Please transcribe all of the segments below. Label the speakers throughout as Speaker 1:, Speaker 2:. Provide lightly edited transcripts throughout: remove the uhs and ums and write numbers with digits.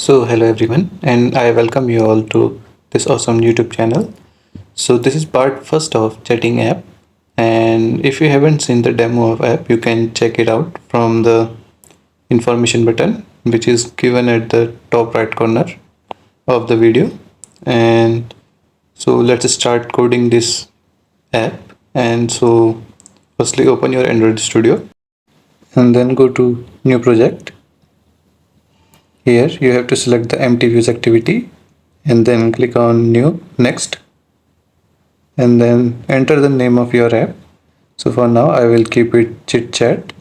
Speaker 1: Hello everyone, and I welcome you all to this awesome YouTube channel. This is part first of chatting app, and if you haven't seen the demo of app, you can check it out from the information button, which is given at the top right corner of the video. And let's start coding this app. Firstly, open your Android Studio, and then go to New Project. Here you have to select the empty views activity and then click on new next and then enter the name of your app. So for now I will keep it chit chat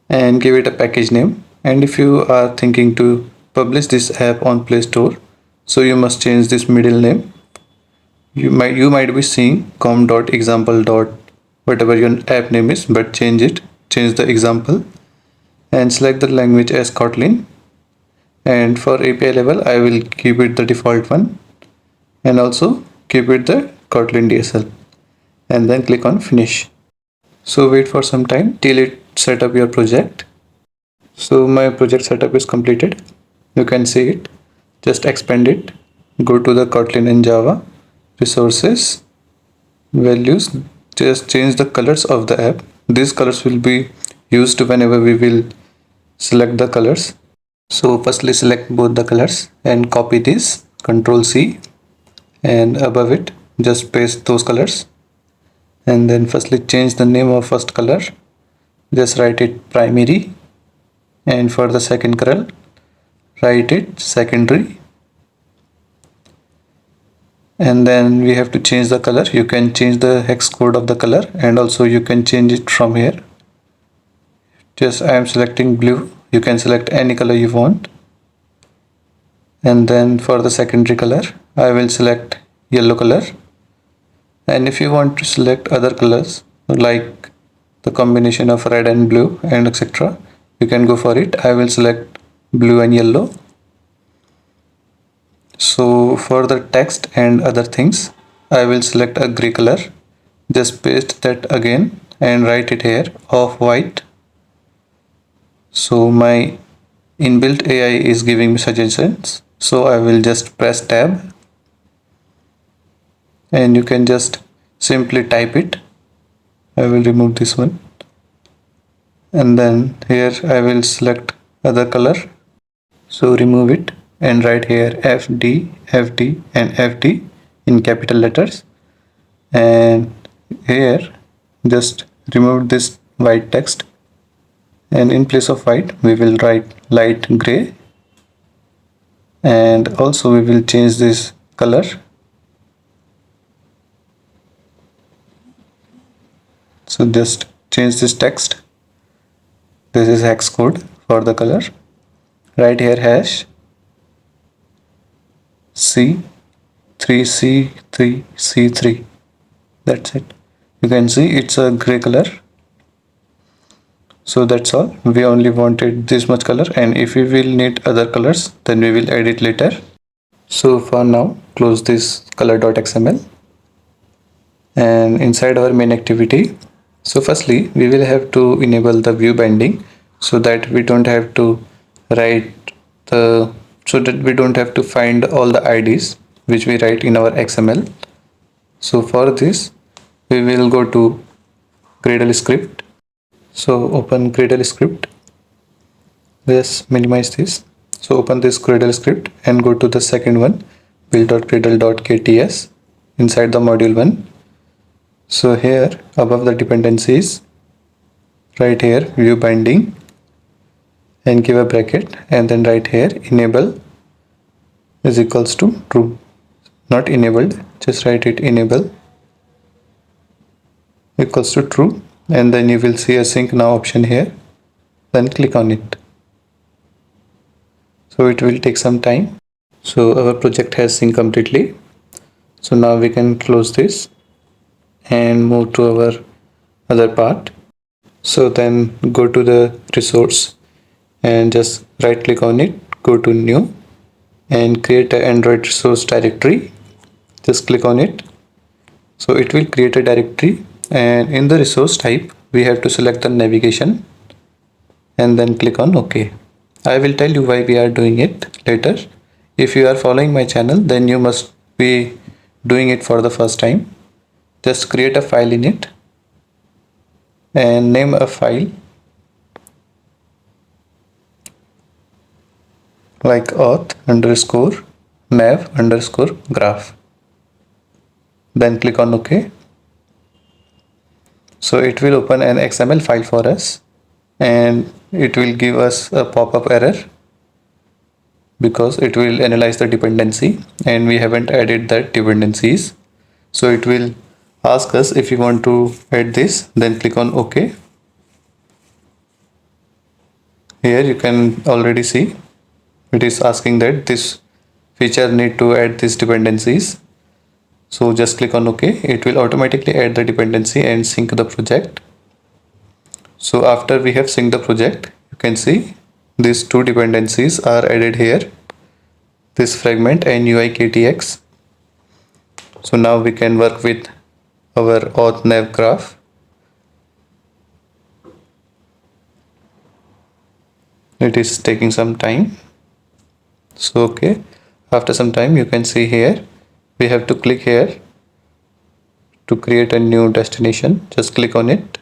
Speaker 1: and give it a package name. And if you are thinking to publish this app on Play Store, so you must change this middle name. You might be seeing com.example. Whatever your app name is, but change the example and select the language as Kotlin. And for API level I will keep it the default one and also keep it the Kotlin DSL and then click on finish. So wait for some time till it set up your project. So my project setup is completed. You can see it. Just expand it. Go to the Kotlin and Java resources, values. Just change the colors of the app. These colors will be used whenever we will select the colors. So firstly select both the colors and copy this, Control C, and above it just paste those colors. And then firstly change the name of first color, just write it primary, and for the second color write it secondary. And then we have to change the color. You can change the hex code of the color and also you can change it from here. Just I am selecting blue. You can select any color you want. And then for the secondary color I will select yellow color. And if you want to select other colors like the combination of red and blue and etc., you can go for it. I will select blue and yellow. So for the text and other things I will select a gray color. Just paste that again and write it here, off white. So my inbuilt AI is giving me suggestions, so I will just press tab and you can just simply type it. I will remove this one and then here I will select other color, so remove it and write here FD, FD and FD in capital letters, and here just remove this white text and in place of white we will write light gray, and also we will change this color. So just change this text. This is hex code for the color. Write here hash C3C3C3. That's it. You can see it's a gray color. So that's all. We only wanted this much color, and if we will need other colors then we will add it later. So for now close this color.xml and inside our main activity, so firstly we will have to enable the view binding so that we don't have to find all the IDs which we write in our XML. So for this we will go to Gradle script. So open Gradle script. Let's minimize this. So open this Gradle script and go to the second one, build.gradle.kts, inside the module 1. So here above the dependencies, write here view binding and give a bracket and then write here enable is equals to true. Not enabled, just write it enable equals to true, and then you will see a sync now option here. Then click on it. So it will take some time. So our project has synced completely. So now we can close this and move to our other part. So then go to the resource and just right click on it, go to new and create an Android resource directory. Just click on it. So it will create a directory, and in the resource type we have to select the navigation and then click on OK. I will tell you why we are doing it later. If you are following my channel, then you must be doing it for the first time. Just create a file in it and name a file like auth underscore nav underscore graph. Then click on OK. So it will open an XML file for us and it will give us a pop-up error because it will analyze the dependency and we haven't added that dependencies. So it will ask us if you want to add this, then click on OK. Here you can already see it is asking that this feature need to add these dependencies. So just click on OK. It will automatically add the dependency and sync the project. So after we have synced the project, you can see these two dependencies are added here, this fragment and UIKTX. So now we can work with our auth nav graph. It is taking some time. So okay, after some time you can see here we have to click here to create a new destination. Just click on it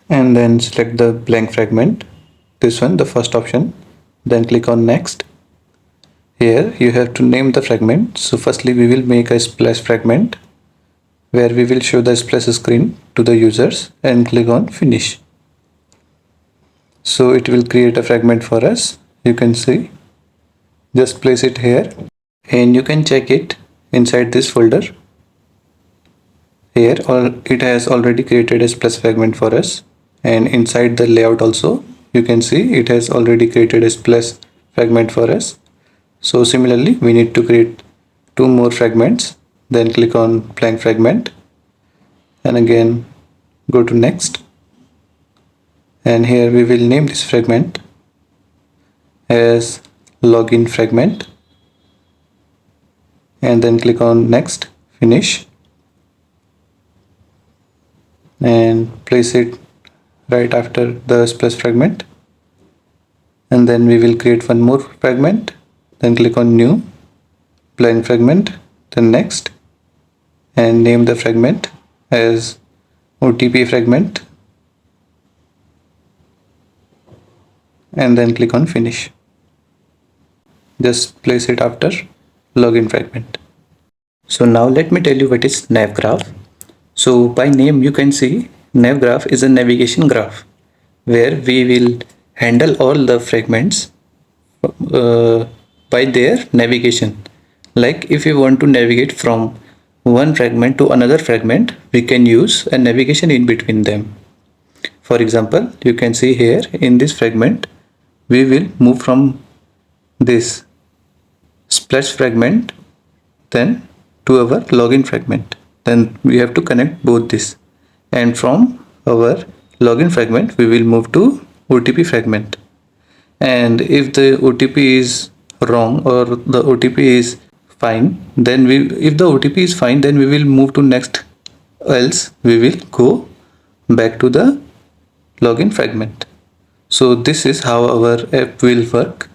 Speaker 1: and then select the blank fragment, this one, the first option, then click on next. Here you have to name the fragment. So firstly we will make a splash fragment where we will show the splash screen to the users and click on finish. So it will create a fragment for us. You can see, just place it here and you can check it inside this folder. Here it has already created a splash fragment for us, and inside the layout also you can see it has already created a splash fragment for us. So similarly we need to create two more fragments. Then click on blank fragment and again go to next, and here we will name this fragment as login fragment and then click on next, finish, and place it right after the splash fragment. And then we will create one more fragment, then click on new, blank fragment, then next, and name the fragment as OTP fragment and then click on finish. Just place it after login fragment. So now let me tell you what is nav graph. So by name you can see nav graph is a navigation graph where we will handle all the fragments by their navigation. Like if you want to navigate from one fragment to another fragment, we can use a navigation in between them. For example, you can see here in this fragment, we will move from this splash fragment then to our login fragment. Then we have to connect both this, and from our login fragment we will move to OTP fragment. And if the OTP is wrong or the OTP is fine, then if the OTP is fine, then we will move to next, else we will go back to the login fragment. So this is how our app will work.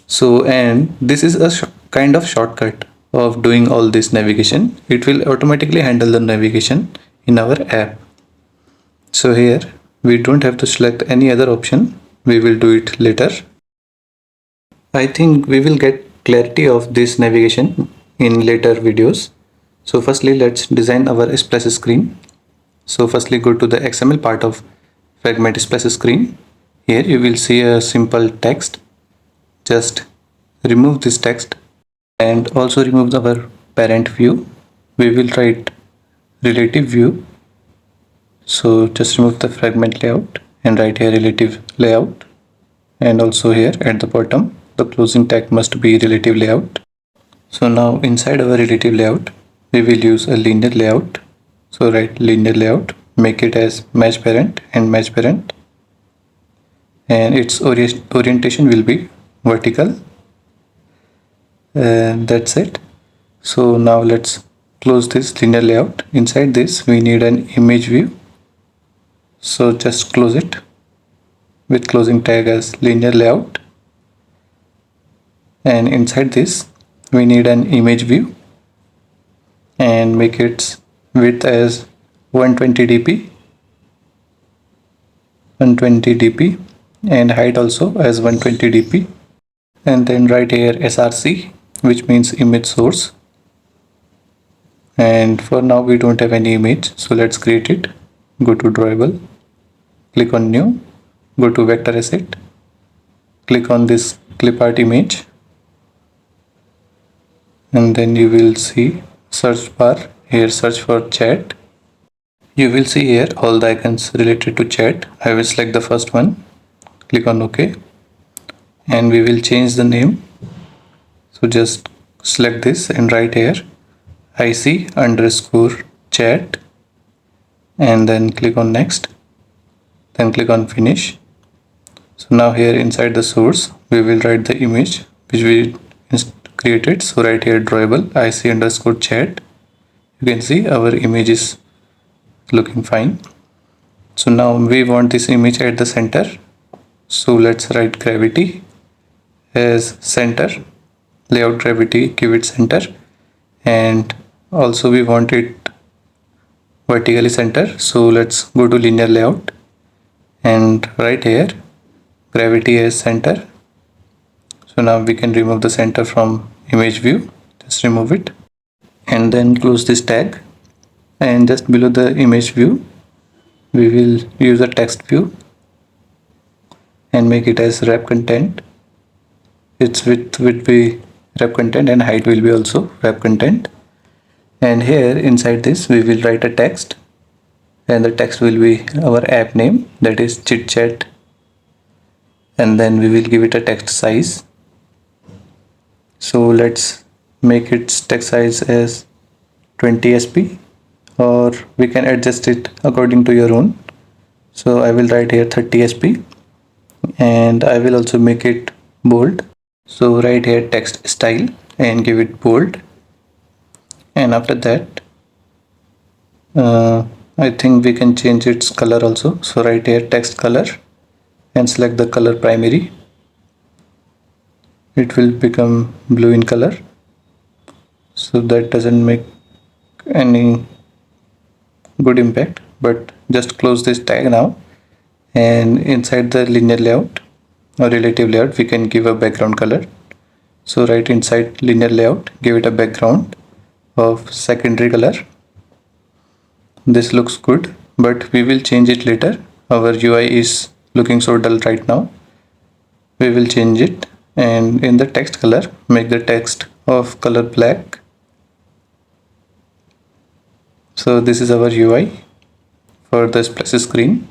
Speaker 1: So, and this is a kind of shortcut of doing all this navigation. It will automatically handle the navigation in our app. So here we don't have to select any other option. We will do it later. I think we will get clarity of this navigation in later videos. So firstly let's design our splash screen. So firstly go to the XML part of fragment splash screen. Here you will see a simple text. Just remove this text and also remove our parent view. We will write relative view. So just remove the fragment layout and write here relative layout, and also here at the bottom the closing tag must be relative layout. So now inside our relative layout we will use a linear layout. So write linear layout, make it as match parent and match parent, and its orientation will be vertical, and that's it. So now let's close this linear layout. Inside this we need an image view, so just close it with closing tag as linear layout. and inside this we need an image view and make its width as 120 dp 120 dp and height also as 120 dp, and then write here src, which means image source. And for now we don't have any image, so let's create it. Go to drawable, click on new, go to vector asset, click on this clip art image, and then you will see search bar. Here search for chat. You will see here all the icons related to chat. I will select the first one, click on OK, and we will change the name. So just select this and write here IC_chat, and then click on next, then click on finish. So now here inside the source we will write the image which we created. So right here drawable IC_chat. You can see our image is looking fine. So now we want this image at the center, so let's write gravity as center, layout gravity, give it center, and also we want it vertically center, so let's go to linear layout and right here gravity as center. So now we can remove the center from image view, just remove it and then close this tag, and just below the image view we will use a text view and make it as wrap content. Its width will be wrap content and height will be also wrap content, and here inside this we will write a text, and the text will be our app name, that is chit chat, and then we will give it a text size. So let's make its text size as 20 sp, or we can adjust it according to your own. So I will write here 30 sp, and I will also make it bold. So write here text style and give it bold, and after that I think we can change its color also. So write here text color and select the color primary. It will become blue in color, so that doesn't make any good impact, but just close this tag now, and inside the linear layout or relative layout we can give a background color. So right inside linear layout give it a background of secondary color. This looks good, but we will change it later. Our UI is looking so dull right now, we will change it. And in the text color make the text of color black. So this is our UI for the splash screen,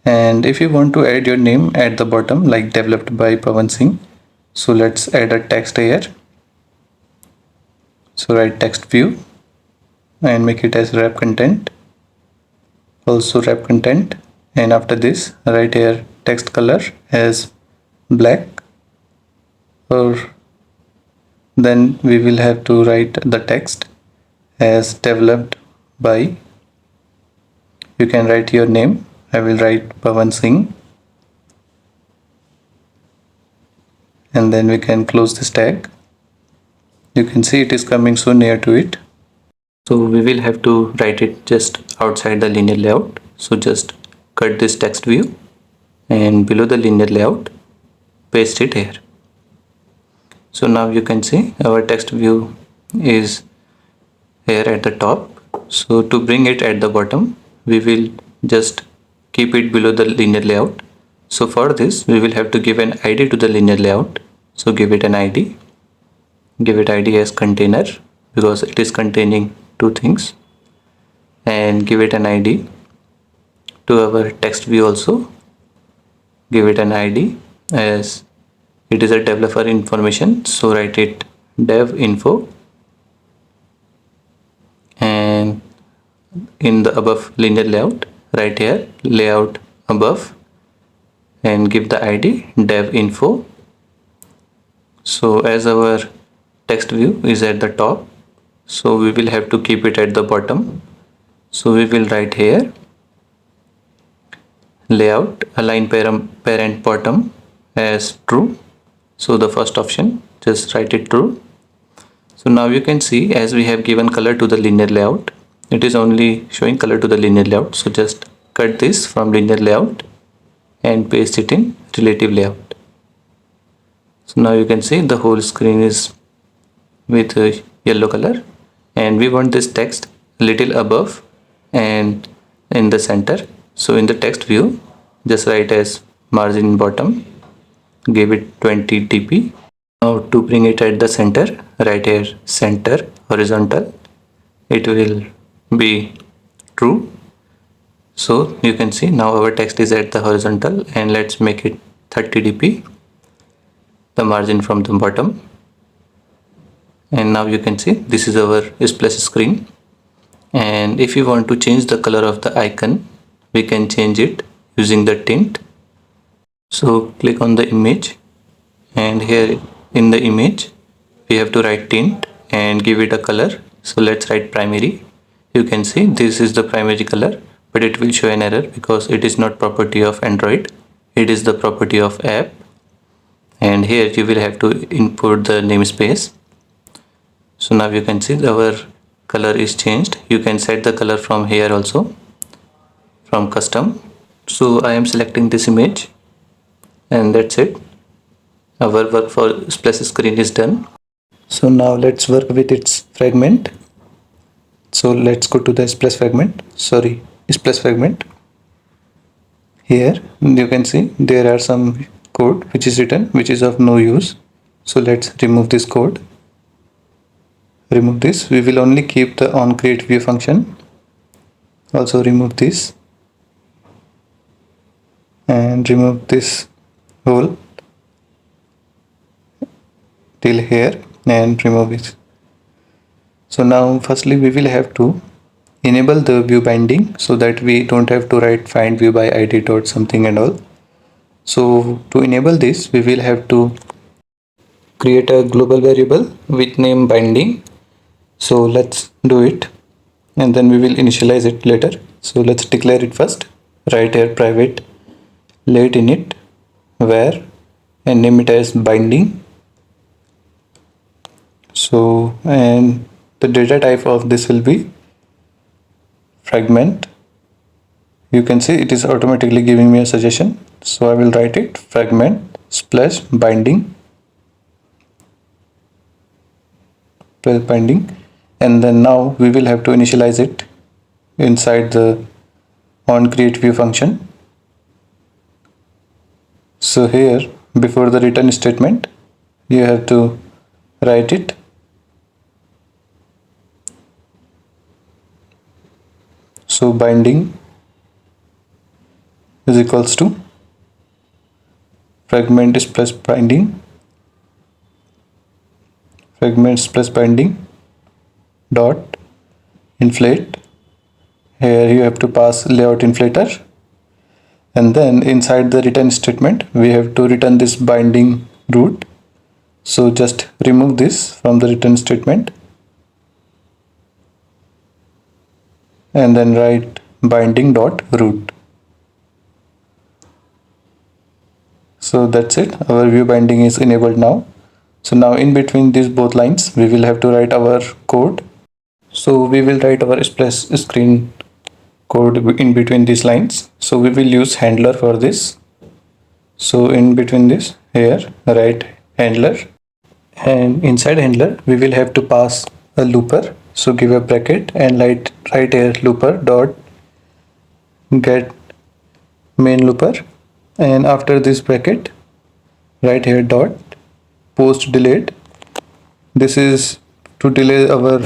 Speaker 1: and if you want to add your name at the bottom like developed by Pawan Singh, so let's add a text here. So write text view and make it as wrap content, also wrap content, and after this write here text color as black, or then we will have to write the text as developed by. You can write your name, I will write Pawan Singh, and then we can close this tag. You can see it is coming so near to it, so we will have to write it just outside the linear layout. So just cut this text view and below the linear layout paste it here. So now you can see our text view is here at the top. So to bring it at the bottom we will just keep it below the linear layout. So for this we will have to give an ID to the linear layout. So give it an ID, give it ID as container because it is containing two things, and give it an ID to our text view also. Give it an ID as it is a developer information, so write it dev info, and in the above linear layout write here layout above and give the ID dev info. So as our text view is at the top, so we will have to keep it at the bottom. So we will write here layout align parent bottom as true,
Speaker 2: So the first option, just write it true. So now you can see, as we have given color to the linear layout, it is only showing color to the linear layout. So just cut this from linear layout and paste it in relative layout. So now you can see the whole screen is with a yellow color, and we want this text a little above and in the center. So in the text view, just write as margin bottom, give it 20 dp. Now to bring it at the center, write here center horizontal, it will be true. So you can see now our text is at the horizontal, and let's make it 30 dp, the margin from the bottom. And now you can see this is our splash screen. And if you want to change the color of the icon, we can change it using the tint. So click on the image, and here in the image we have to write tint and give it a color. So let's write primary. You can see this is the primary color, but it will show an error because it is not property of Android, it is the property of app. And here you will have to input the namespace. So now you can see our color is changed. You can set the color from here also, from custom. So I am selecting this image, and that's it. Our work for splash screen is done.
Speaker 1: So now let's work with its fragment. So let's go to the splash fragment. Here you can see there are some code which is written, which is of no use. So let's remove this code. Remove this. We will only keep the onCreateView function. Also remove this and remove this whole till here and remove it. So now firstly we will have to enable the view binding so that we don't have to write find view by id dot something and all. So to enable this, we will have to create a global variable with name binding. So let's do it, and then we will initialize it later. So let's declare it first. Write here private let init where and name it as binding. So, and the data type of this will be fragment. You can see it is automatically giving me a suggestion. So I will write it fragment splash binding, and then now we will have to initialize it inside the onCreateView function. So here before the return statement you have to write it so binding is equals to fragment splash binding dot inflate. Here you have to pass layout inflator, and then inside the return statement we have to return this binding root. So just remove this from the return statement and then write binding dot root. So that's it, our view binding is enabled now. So now in between these both lines we will have to write our code. So we will write our splash screen code in between these lines. So we will use handler for this. So in between this here write handler, and inside handler we will have to pass a looper. So give a bracket and write here looper dot get main looper, and after this bracket write here dot post delayed. This is to delay our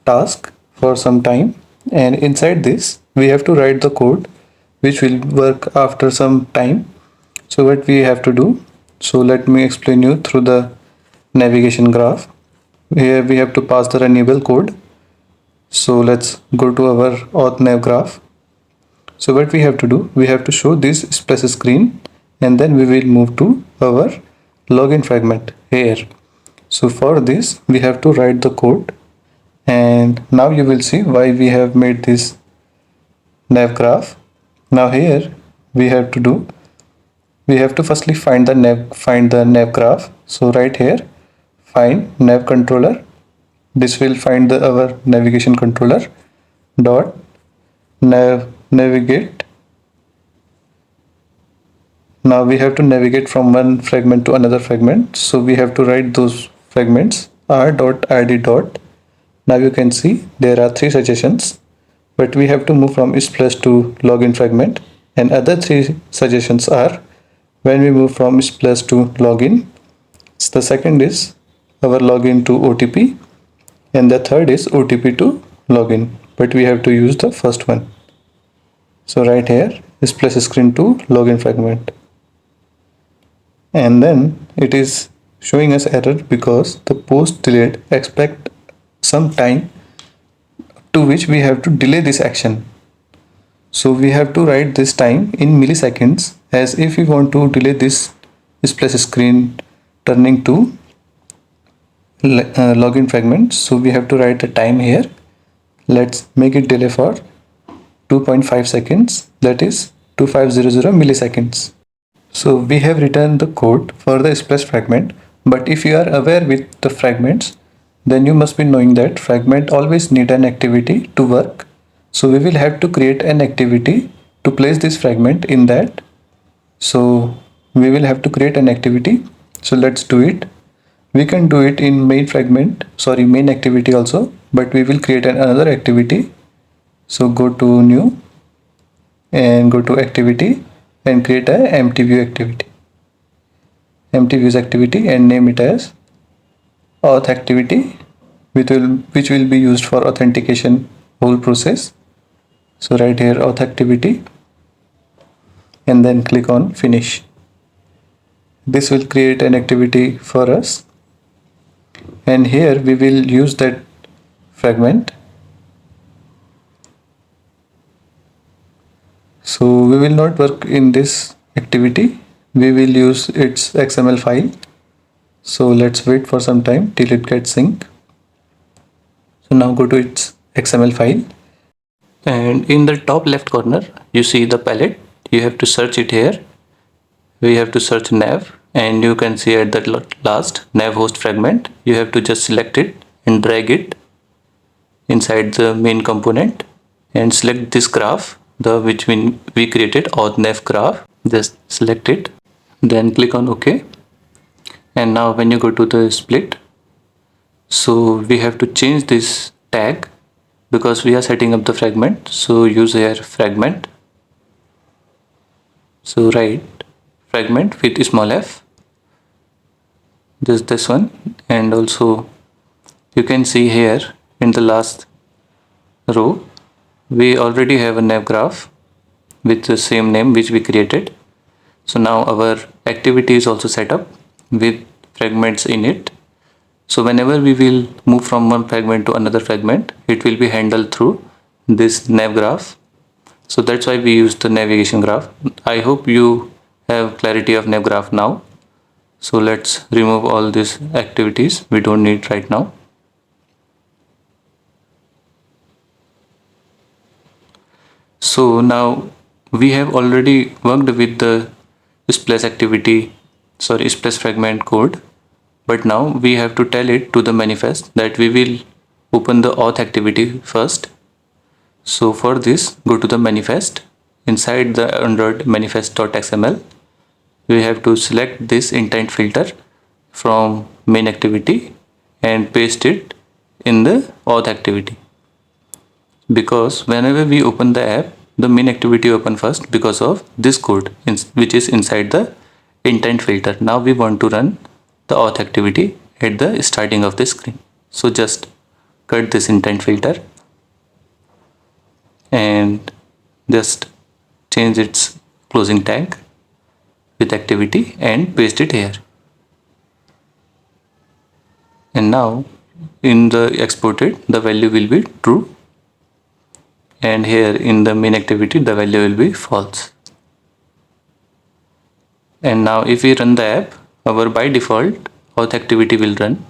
Speaker 1: task for some time, and inside this we have to write the code which will work after some time. So what we have to do, so let me explain you through the navigation graph. Here we have to pass the runnable code. So let's go to our auth nav graph. So what we have to do, we have to show this splash screen, and then we will move to our login fragment here. So for this we have to write the code, and now you will see why we have made this nav graph. Now here we have to firstly find the nav graph. So right here, find nav controller. This will find our navigation controller. Dot navigate. Now we have to navigate from one fragment to another fragment. So we have to write those fragments r.id dot. Now you can see there are three suggestions, but we have to move from splash to login fragment. And other three suggestions are when we move from splash to login. The second is our login to OTP, and the third is OTP to login. But we have to use the first one. So right here, splash screen to login fragment. And then it is showing us error because the post delayed expect some time to which we have to delay this action. So we have to write this time in milliseconds, as if we want to delay this splash screen turning to login fragment. So we have to write the time here. Let's make it delay for 2.5 seconds, that is 2500 milliseconds. So we have written the code for the splash fragment, but if you are aware with the fragments, then you must be knowing that fragment always need an activity to work. So we will have to create an activity to place this fragment in that. So we will have to create an activity. So let's do it. We can do it in main activity also, but we will create another activity. So go to new and go to activity and create a empty view activity, and name it as auth activity, which will be used for authentication whole process. So right here auth activity, and then click on finish. This will create an activity for us, and here we will use that fragment. So we will not work in this activity, we will use its XML file. So let's wait for some time till it gets synced. So now go to its XML file,
Speaker 2: And in the top left corner, you see the palette. You have to search it here. We have to search nav, and you can see at the last nav host fragment. You have to just select it and drag it inside the main component and select this graph, the which we created auth nav graph. Just select it, then click on OK. And now when you go to the split, so we have to change this tag because we are setting up the fragment. So use here fragment. So write fragment with small f, just this one. And also you can see here in the last row we already have a nav graph with the same name which we created. So now our activity is also set up with fragments in it. So whenever we will move from one fragment to another fragment, it will be handled through this nav graph. So that's why we use the navigation graph. I hope you have clarity of nav graph now. So let's remove all these activities we don't need right now. So now we have already worked with the splash fragment code, but now we have to tell it to the manifest that we will open the auth activity first. So for this, go to the manifest. Inside the Android manifest.xml, we have to select this intent filter from main activity and paste it in the auth activity. Because whenever we open the app, the main activity open first because of this code which is inside the intent filter. Now we want to run the auth activity at the starting of the screen. So just cut this intent filter and just change its closing tag with activity and paste it here. And now in the exported, the value will be true, and here in the main activity the value will be false. And now if we run the app, our by default auth activity will run.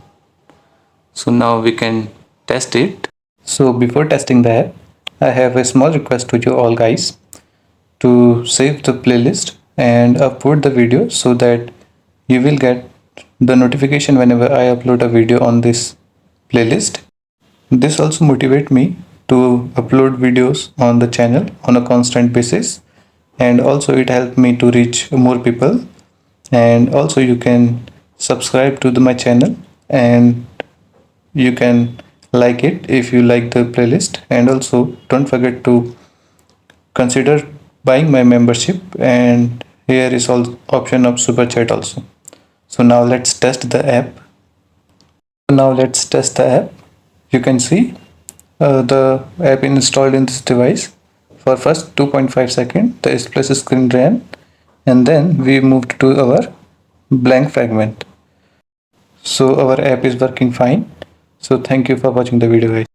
Speaker 2: So now we can test it.
Speaker 1: So before testing the app, I have a small request to you all guys to save the playlist and upload the video so that you will get the notification whenever I upload a video on this playlist. This also motivates me to upload videos on the channel on a constant basis, and also it helped me to reach more people. And also you can subscribe to my channel, and you can like it if you like the playlist. And also don't forget to consider buying my membership, and here is all option of super chat also. So now let's test the app. You can see the app installed in this device. For first 2.5 seconds the splash screen ran, and then we moved to our blank fragment. So our app is working fine. So thank you for watching the video, guys.